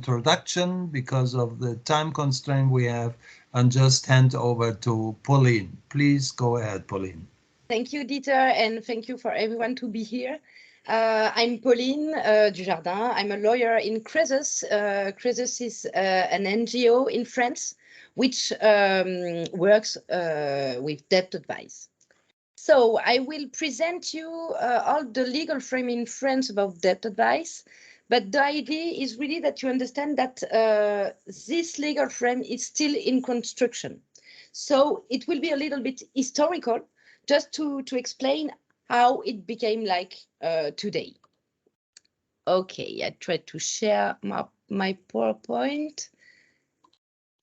introduction because of the time constraint we have, and just hand over to Pauline. Please go ahead, Pauline. Thank you, Dieter, and thank you for everyone to be here. I'm Pauline Dujardin. I'm a lawyer in Cresus. Cresus is an NGO in France which works with debt advice. So I will present you all the legal frame in France about debt advice. But the idea is really that you understand that this legal frame is still in construction. So it will be a little bit historical, just to explain how it became like today. Okay, I tried to share my PowerPoint.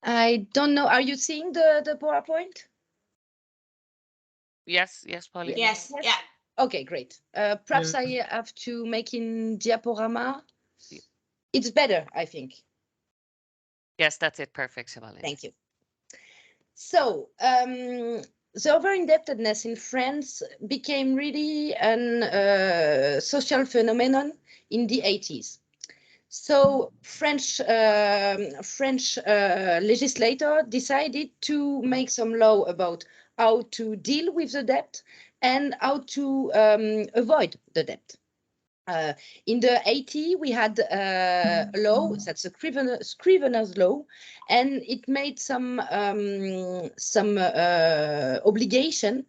I don't know, are you seeing the PowerPoint? Yes, Pauline. Yes, yeah. Okay, great. Perhaps I have to make in diaporama. It's better, I think. Yes, that's it. Perfect, Pauline. Thank you. So the over-indebtedness in France became really a social phenomenon in the 80s. So French legislator decided to make some law about how to deal with the debt and how to avoid the debt. In the 80s, we had a law, that's a scrivener's law, and it made some obligation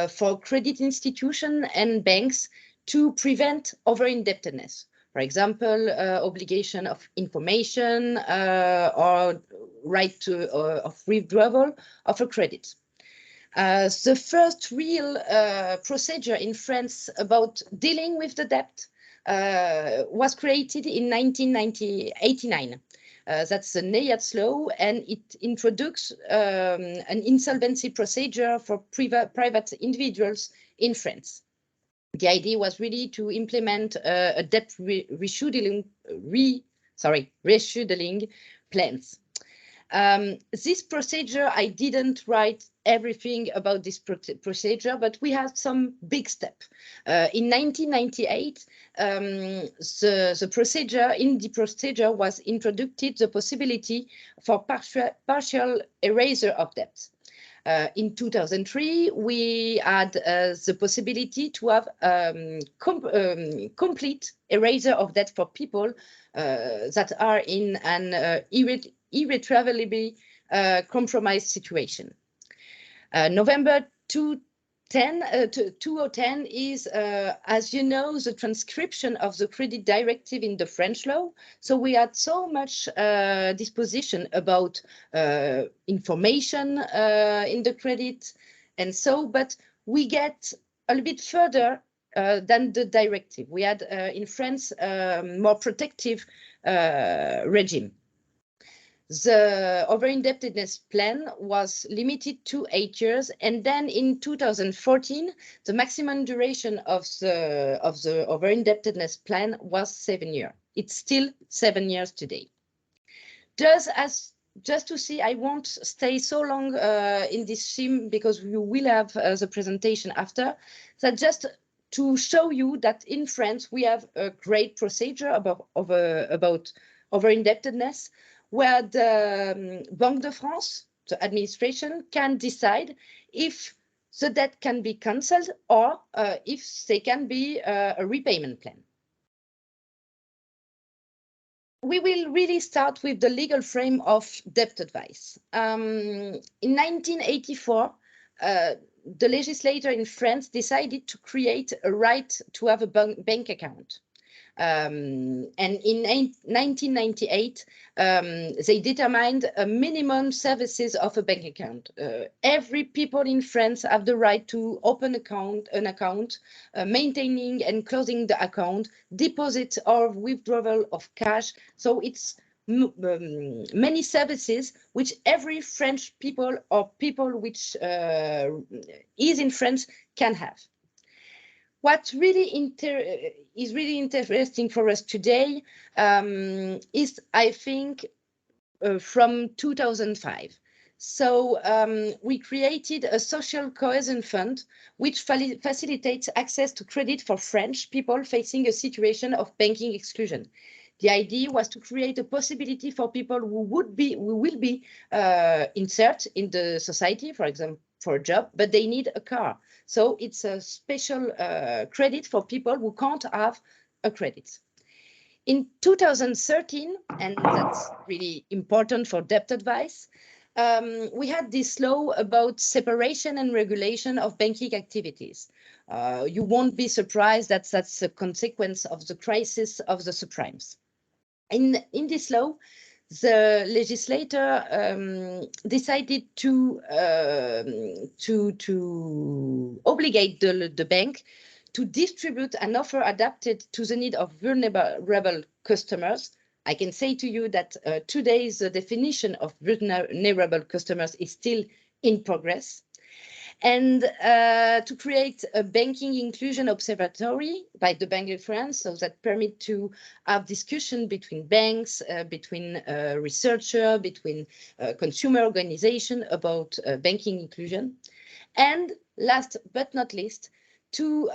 for credit institutions and banks to prevent over-indebtedness. For example, obligation of information or right of withdrawal of a credit. The first real procedure in France about dealing with the debt was created in 1989. That's the Neyat's law, and it introduced an insolvency procedure for private individuals in France. The idea was really to implement a debt rescheduling plans. This procedure, I didn't write everything about this procedure, but we had some big steps. In 1998, the procedure was introduced the possibility for partial erasure of debts. In 2003, we had the possibility to have complete erasure of debt for people that are in an irretrievably compromised situation. November 2010 is, as you know, the transcription of the credit directive in the French law. So we had so much disposition about information in the credit, and so, but we get a little bit further than the directive. We had in France more protective regime. The over-indebtedness plan was limited to 8 years, and then in 2014, the maximum duration of the over-indebtedness plan was 7 years. It's still 7 years today. Just to see, I won't stay so long in this theme because we will have the presentation after. That just to show you that in France we have a great procedure about over-indebtedness, where the Banque de France, the administration, can decide if the debt can be cancelled or if there can be a repayment plan. We will really start with the legal frame of debt advice. In 1984, the legislator in France decided to create a right to have a bank account. And in 1998, they determined a minimum services of a bank account. Every people in France have the right to open an account, maintaining and closing the account, deposit or withdrawal of cash. So it's many services which every French people or people which is in France can have. What really is really interesting for us today is, I think, from 2005. So we created a social cohesion fund which facilitates access to credit for French people facing a situation of banking exclusion. The idea was to create a possibility for people who will be insert in the society, for example, for a job, but they need a car. So it's a special credit for people who can't have a credit. In 2013, and that's really important for debt advice, we had this law about separation and regulation of banking activities. You won't be surprised that that's a consequence of the crisis of the subprimes. In this law, the legislator decided to obligate the bank to distribute an offer adapted to the need of vulnerable customers. I can say to you that today the definition of vulnerable customers is still in progress. And to create a banking inclusion observatory by the Bank of France, so that permit to have discussion between banks, between researchers, between consumer organization about banking inclusion. And last but not least, to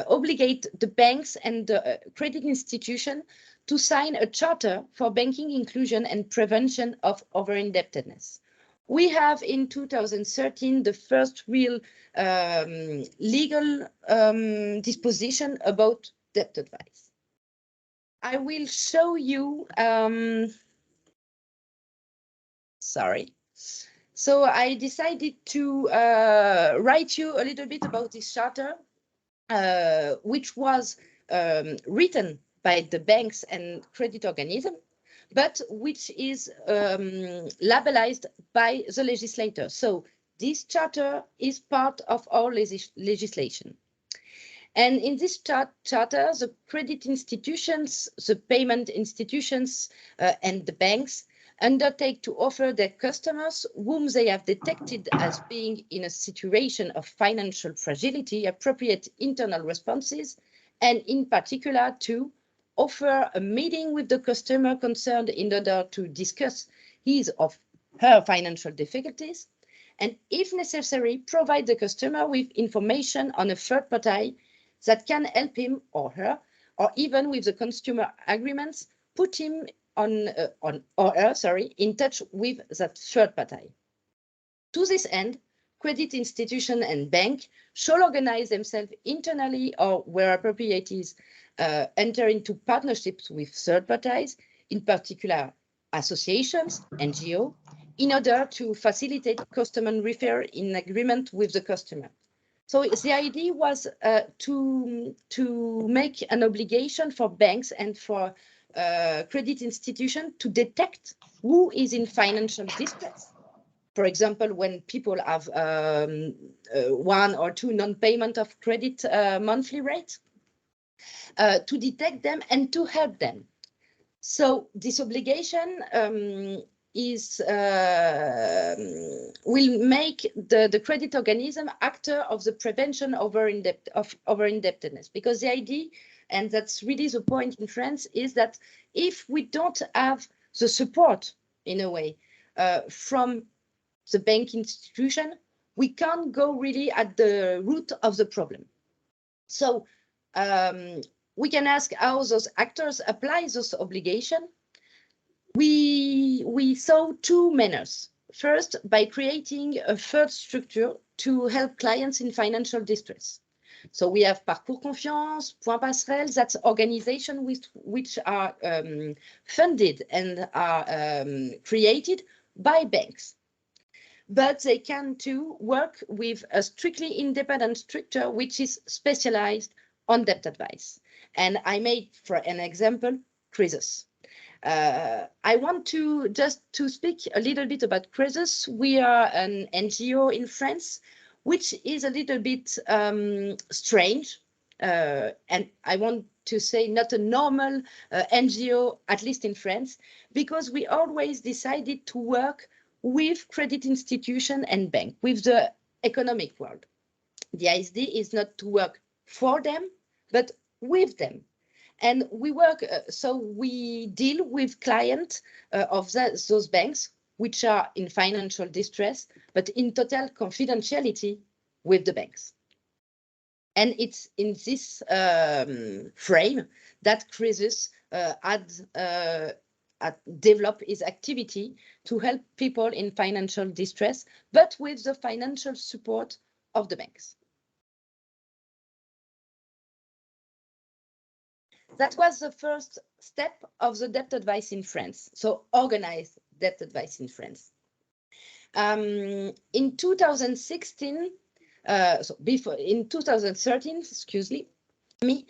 obligate the banks and the credit institution to sign a charter for banking inclusion and prevention of over-indebtedness. We have in 2013 the first real legal disposition about debt advice. I will show you, sorry. So I decided to write you a little bit about this charter, which was written by the banks and credit organism, but which is labelized by the legislator. So this charter is part of our legislation. And in this charter, the credit institutions, the payment institutions, and the banks undertake to offer their customers whom they have detected as being in a situation of financial fragility appropriate internal responses, and in particular to offer a meeting with the customer concerned in order to discuss his or her financial difficulties, and if necessary, provide the customer with information on a third party that can help him or her, or even with the consumer agreements, put him in touch with that third party. To this end, credit institution and bank shall organize themselves internally or where appropriate is enter into partnerships with third parties, in particular associations, NGO, in order to facilitate customer refer in agreement with the customer. So the idea was to make an obligation for banks and for credit institutions to detect who is in financial distress. For example, when people have one or two non-payment of credit monthly rate, to detect them and to help them. So this obligation will make the credit organism actor of the prevention of over-indebtedness, because the idea, and that's really the point in France, is that if we don't have the support, in a way, from the bank institution, we can't go really at the root of the problem. So we can ask how those actors apply those obligations. We saw two manners. First, by creating a third structure to help clients in financial distress. So we have Parcours Confiance, Point Passerelle, that's organizations which are funded and are created by banks. But they can too work with a strictly independent structure which is specialized on debt advice. And I made, for an example, Cresus. I want to speak a little bit about Cresus. We are an NGO in France, which is a little bit strange. And I want to say not a normal NGO, at least in France, because we always decided to work with credit institution and bank, with the economic world. The idea is not to work for them, but with them. And we work, so we deal with clients of those banks, which are in financial distress, but in total confidentiality with the banks. And it's in this frame that Cresus had developed his activity to help people in financial distress, but with the financial support of the banks. That was the first step of the debt advice in France, so organized debt advice in France. In 2016, in 2013, excuse me, we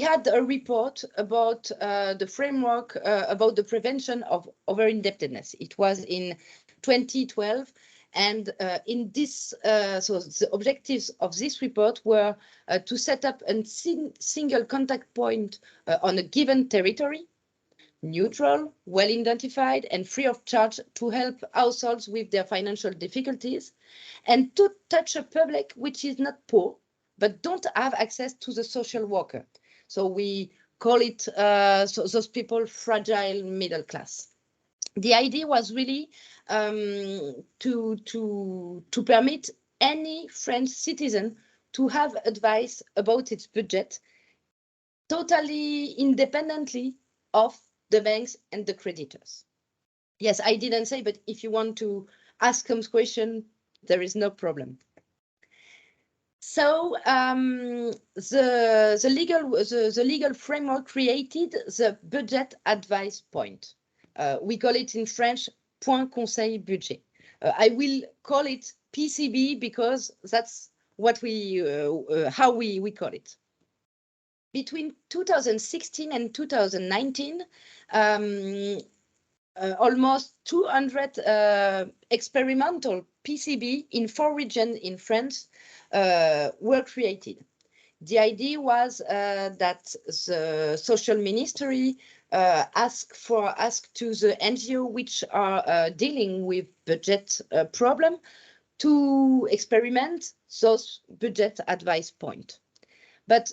had a report about the framework about the prevention of over-indebtedness. It was in 2012, and in this, so the objectives of this report were to set up a single contact point on a given territory, neutral, well identified, and free of charge to help households with their financial difficulties, and to touch a public which is not poor, but don't have access to the social worker. So we call it, so those people, fragile middle class. The idea was really to permit any French citizen to have advice about its budget, totally independently of the banks and the creditors. Yes, I didn't say, but if you want to ask some question, there is no problem. So the legal framework created the budget advice point. We call it in French point conseil budget. I will call it PCB because that's what we how we call it. Between 2016 and 2019, almost 200 experimental PCB in 4 regions in France were created. The idea was that the social ministry asked to the NGO which are dealing with budget problem to experiment those budget advice point. But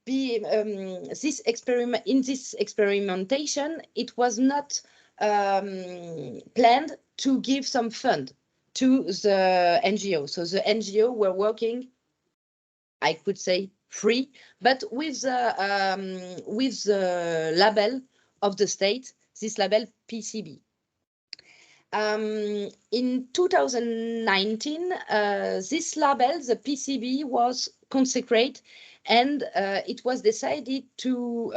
this experimentation, it was not planned to give some fund to the NGO. So the NGO were working, I could say, free, but with the label of the state, this label PCB. In 2019, this label, the PCB, was consecrated, and it was decided to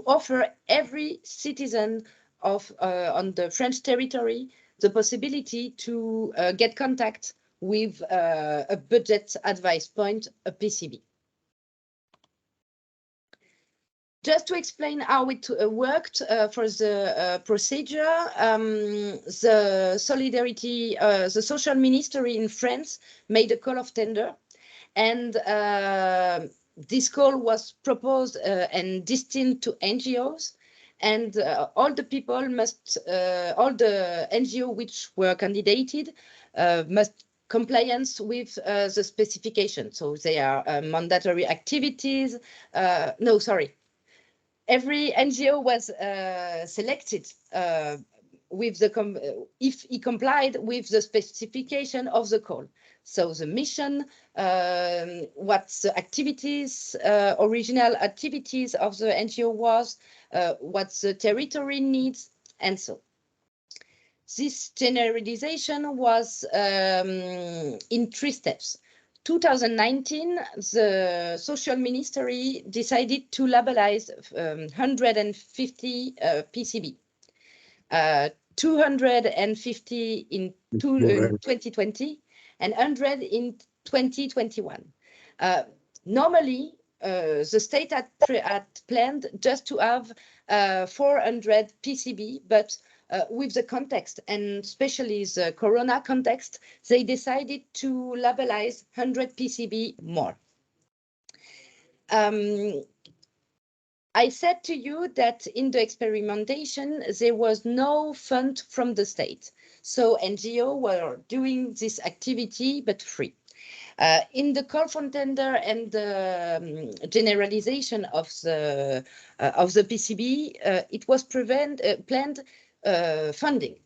offer every citizen of on the French territory the possibility to get contact with a budget advice point, a PCB. Just to explain how it worked for the procedure, the solidarity, the social ministry in France made a call of tender, and this call was proposed and destined to NGOs, and all the people must, all the NGO which were candidated must compliance with the specification. So they are mandatory activities. No, sorry. Every NGO was selected with the if he complied with the specification of the call. So the mission, what the activities, original activities of the NGO was, what the territory needs, and so. This generalization was in 3 steps. 2019, the social ministry decided to labelize 150 PCB, 250 in 2020, and 100 in 2021. Normally, the state had planned just to have 400 PCB, but with the context, and especially the Corona context, they decided to labelize 100 PCB more. I said to you that in the experimentation, there was no fund from the state. So NGO were doing this activity, but free. In the call for tender and the generalization of the PCB, it was planned funding.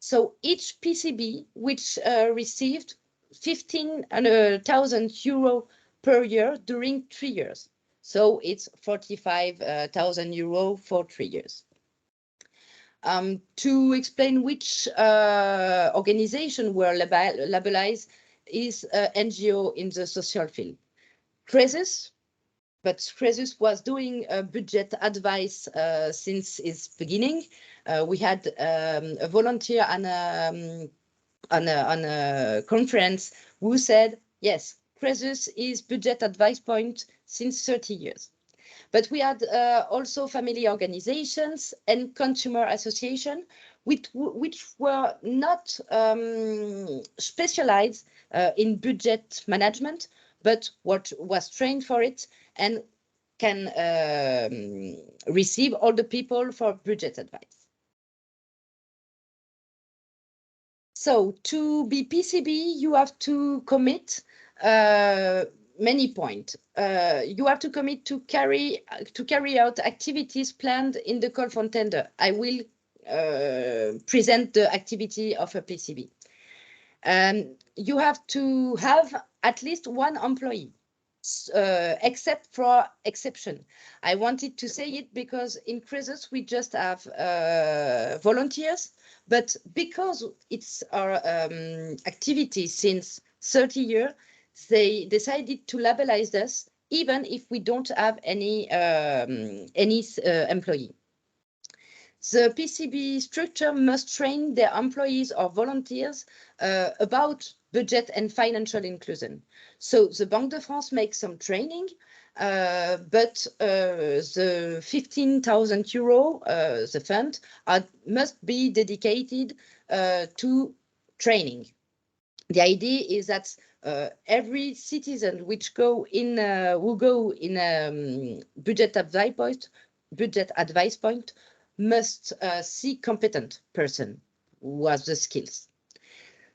So each PCB which received 15,000 euro per year during 3 years. So it's 45,000 euro for 3 years. To explain which organization were labelized is NGO in the social field. Cresus, but Cresus was doing budget advice since its beginning. We had a volunteer on a conference who said, yes, Cresus is budget advice point since 30 years. But we had also family organizations and consumer association, which were not specialized in budget management, but what was trained for it and can receive all the people for budget advice. So to be PCB, you have to commit many points. You have to commit to carry out activities planned in the call for tender. I will present the activity of a PCB. You have to have at least one employee, except for exception. I wanted to say it because in Cresus we just have volunteers, but because it's our activity since 30 years, they decided to labelize us even if we don't have any employee. The PCB structure must train their employees or volunteers about budget and financial inclusion. So the Banque de France makes some training, but the 15,000 euro, the fund, must be dedicated to training. The idea is that every citizen which who go in a budget advice point must see competent person who has the skills.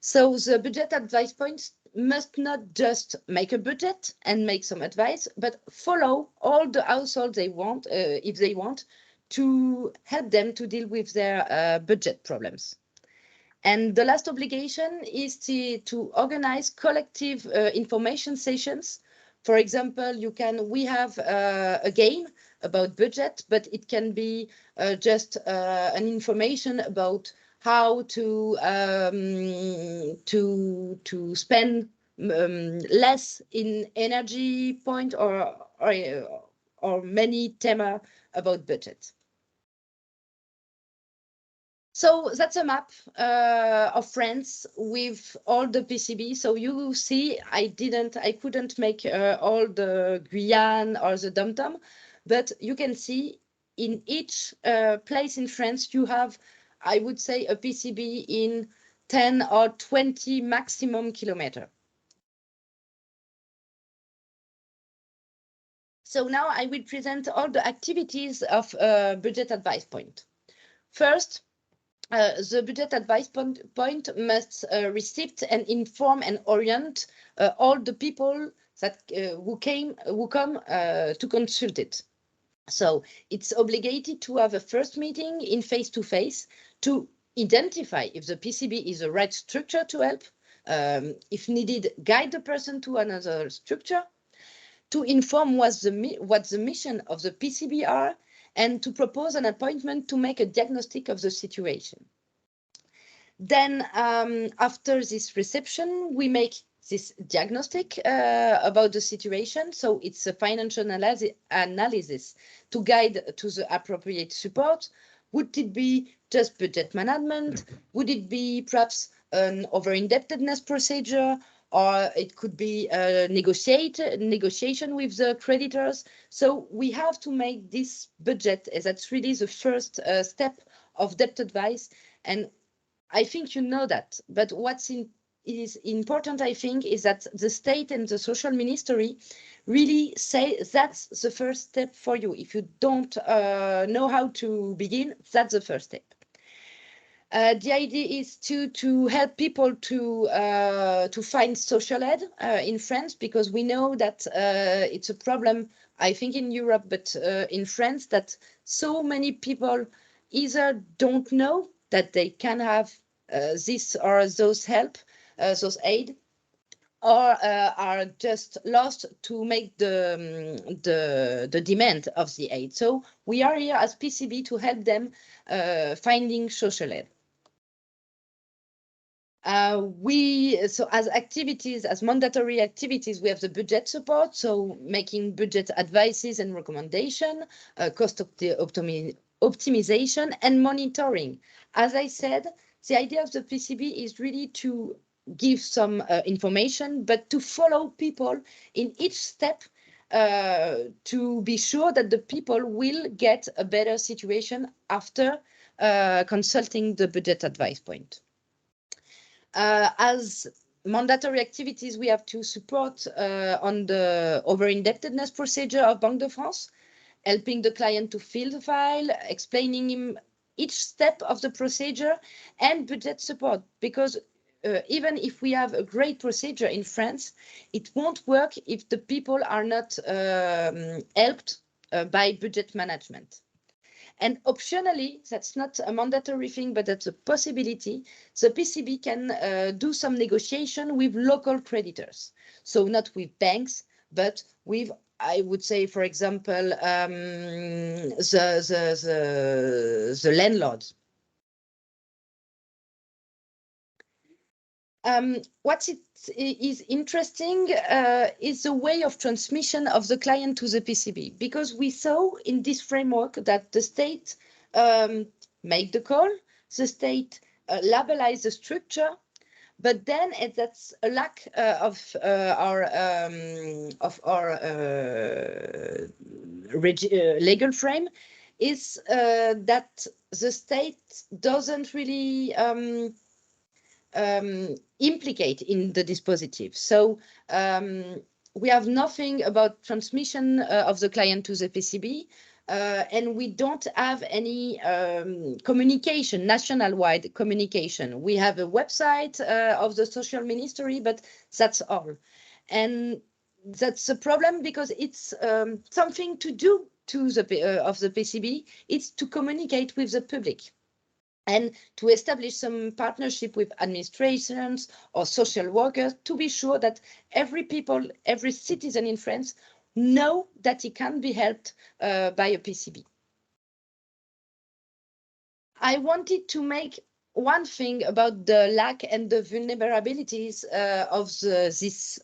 So the budget advice points must not just make a budget and make some advice, but follow all the households they want, if they want, to help them to deal with their budget problems. And the last obligation is to organize collective information sessions. For example, we have a game about budget, but it can be just an information about how to spend less in energy point or many thema about budget. So that's a map of France with all the PCB. So you see, I couldn't make all the Guyane or the Dom-Tom, but you can see in each place in France, you have, I would say, a PCB in 10 or 20 maximum kilometer. So now I will present all the activities of budget advice point. First, the budget advice point must receive and inform and orient all the people that who come to consult it. So it's obligated to have a first meeting in face-to-face to identify if the PCB is the right structure to help, if needed, guide the person to another structure, to inform what the mission of the PCB are, and to propose an appointment to make a diagnostic of the situation. Then after this reception, we make this diagnostic about the situation. So it's a financial analysis to guide to the appropriate support. Would it be just budget management? Would it be perhaps an over-indebtedness procedure? Or it could be a negotiation with the creditors. So we have to make this budget, as that's really the first step of debt advice. And I think you know that. But is important, I think, is that the state and the social ministry really say that's the first step for you. If you don't know how to begin, that's the first step. The idea is to help people to find social aid in France, because we know that it's a problem, I think, in Europe, but in France, that so many people either don't know that they can have this or those help, those aid, or are just lost to make the demand of the aid. So we are here as PCB to help them finding social aid. So as activities, as mandatory activities, we have the budget support, so making budget advices and recommendation, cost optimization, and monitoring. As I said, the idea of the PCB is really to give some information, but to follow people in each step to be sure that the people will get a better situation after consulting the budget advice point. As mandatory activities, we have to support on the over-indebtedness procedure of Banque de France, helping the client to fill the file, explaining him each step of the procedure, and budget support. Because even if we have a great procedure in France, it won't work if the people are not helped by budget management. And optionally, that's not a mandatory thing, but that's a possibility. The PCB can do some negotiation with local creditors. So not with banks, but with, I would say, for example, the landlords. What is interesting is the way of transmission of the client to the PCB, because we saw in this framework that the state make the call, the state labelize the structure, but then that's a lack of our legal frame, is that the state doesn't really implicate in the dispositive. So we have nothing about transmission of the client to the PCB, and we don't have any communication, national-wide communication. We have a website of the social ministry, but that's all. And that's a problem because it's something to do to of the PCB. It's to communicate with the public and to establish some partnership with administrations or social workers to be sure that every citizen in France know that he can be helped by a PCB. I wanted to make one thing about the lack and the vulnerabilities of this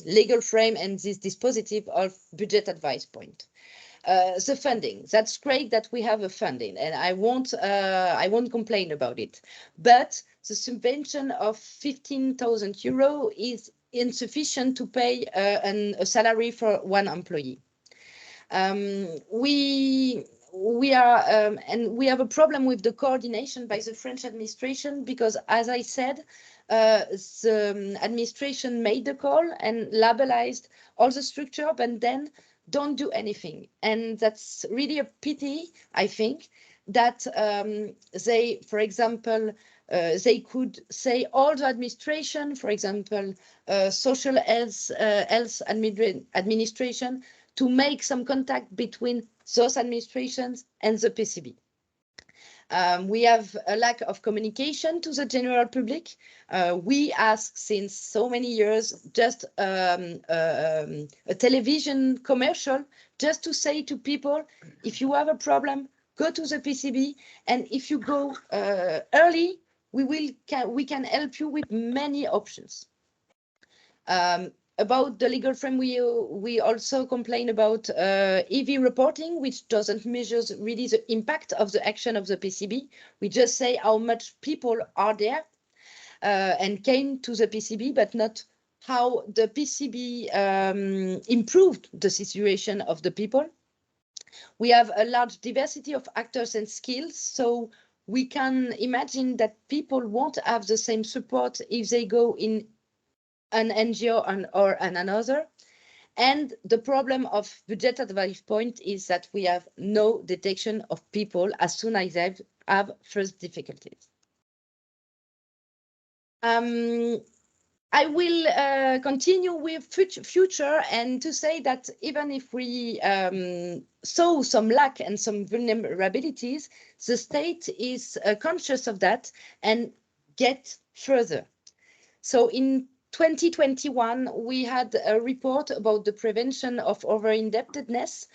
legal frame and this dispositive of budget advice point. The funding, that's great that we have a funding, and I won't complain about it, but the subvention of 15,000 euro is insufficient to pay a salary for one employee. We have a problem with the coordination by the French administration, because, as I said, the administration made the call and labelized all the structure, but then don't do anything. And that's really a pity, I think, that they, for example, they could say all the administration, for example, social health administration, to make some contact between those administrations and the PCB. We have a lack of communication to the general public. We ask since so many years just a television commercial just to say to people, if you have a problem, go to the PCB, and if you go early, we can help you with many options. About the legal frame, we also complain about EV reporting, which doesn't measure really the impact of the action of the PCB. We just say how much people are there and came to the PCB, but not how the PCB improved the situation of the people. We have a large diversity of actors and skills, so we can imagine that people won't have the same support if they go in an NGO or another. And the problem of budget advice point is that we have no detection of people as soon as they have first difficulties. I will continue with future and to say that even if we saw some lack and some vulnerabilities, the state is conscious of that and get further. So in 2021, we had a report about the prevention of over-indebtedness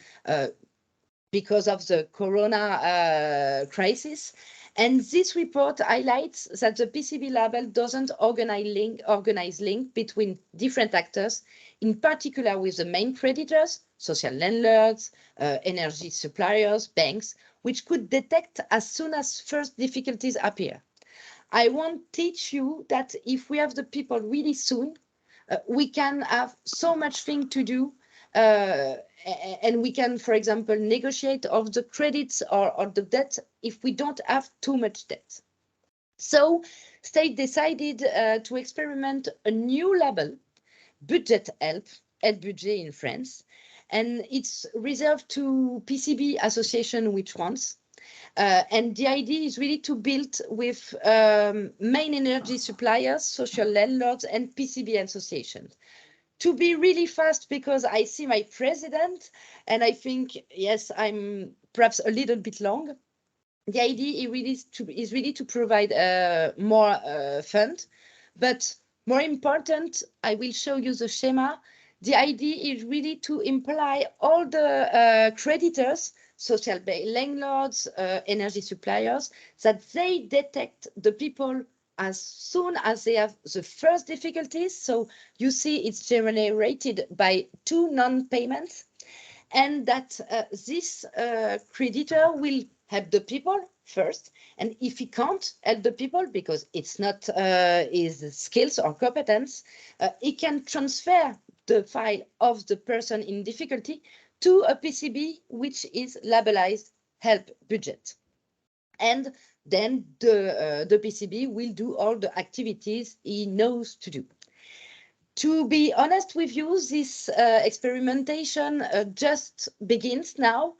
because of the corona crisis. And this report highlights that the PCB label doesn't organize link between different actors, in particular with the main creditors, social landlords, energy suppliers, banks, which could detect as soon as first difficulties appear. I want to teach you that if we have the people really soon, we can have so much thing to do, and we can, for example, negotiate of the credits or the debt if we don't have too much debt. So state decided to experiment a new label, budget help, aide budget in France, and it's reserved to PCB association which ones. And the idea is really to build with main energy suppliers, social landlords, and PCB associations. To be really fast, because I see my president, and I think, yes, I'm perhaps a little bit long. The idea is really to provide more fund, but more important, I will show you the schema. The idea is really to imply all the creditors, social landlords, energy suppliers, that they detect the people as soon as they have the first difficulties. So you see it's generated by 2 non-payments, and that this creditor will help the people first. And if he can't help the people because it's not his skills or competence, he can transfer the file of the person in difficulty to a PCB, which is labelized help budget. And then the PCB will do all the activities he knows to do. To be honest with you, this experimentation just begins now.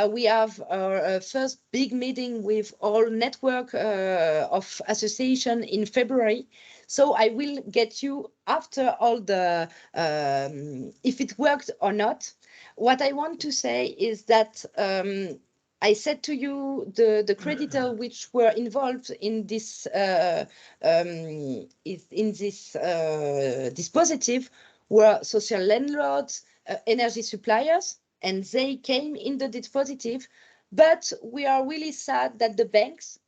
We have our first big meeting with all network of association in February. So I will get you after all the, if it worked or not. What I want to say is that I said to you the creditor which were involved in this dispositive were social landlords, energy suppliers, and they came in the dispositive. But we are really sad that the banks,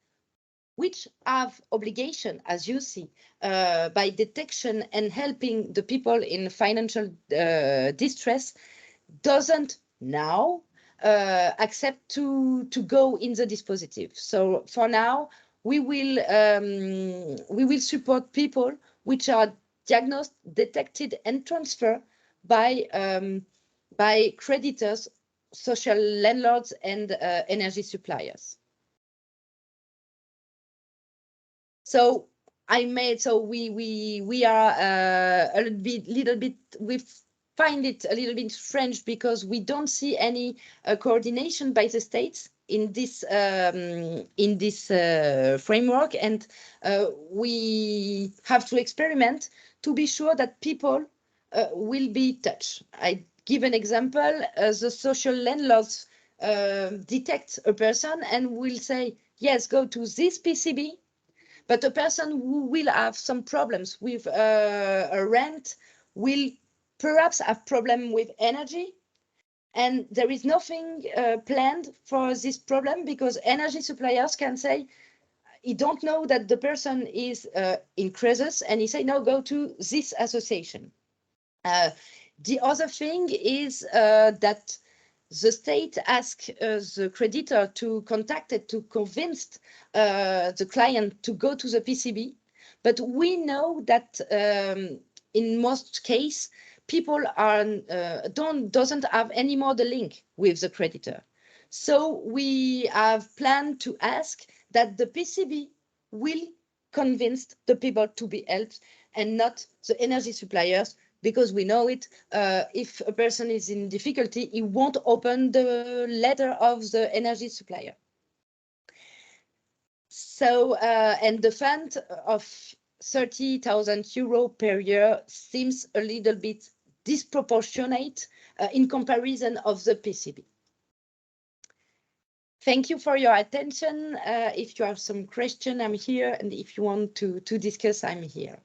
which have obligation, as you see, by detection and helping the people in financial distress, doesn't now accept to go in the dispositive. So for now, we will support people which are diagnosed, detected, and transferred by creditors, social landlords, and energy suppliers. So we are a little bit with. Find it a little bit strange because we don't see any coordination by the states in this framework, and we have to experiment to be sure that people will be touched. I give an example: the social landlords detect a person and will say, "Yes, go to this PCB." But a person who will have some problems with a rent will perhaps have problem with energy, and there is nothing planned for this problem, because energy suppliers can say, he don't know that the person is in Cresus, and he say, no, go to this association. The other thing is that the state asks the creditor to contact it to convince the client to go to the PCB, but we know that in most cases, people are doesn't have anymore the link with the creditor. So we have planned to ask that the PCB will convince the people to be helped and not the energy suppliers, because we know it. If a person is in difficulty, he won't open the letter of the energy supplier. So, and the fund of 30,000 euro per year seems a little bit disproportionate in comparison of the PCB. Thank you for your attention. If you have some question, I'm here, and if you want to discuss, I'm here.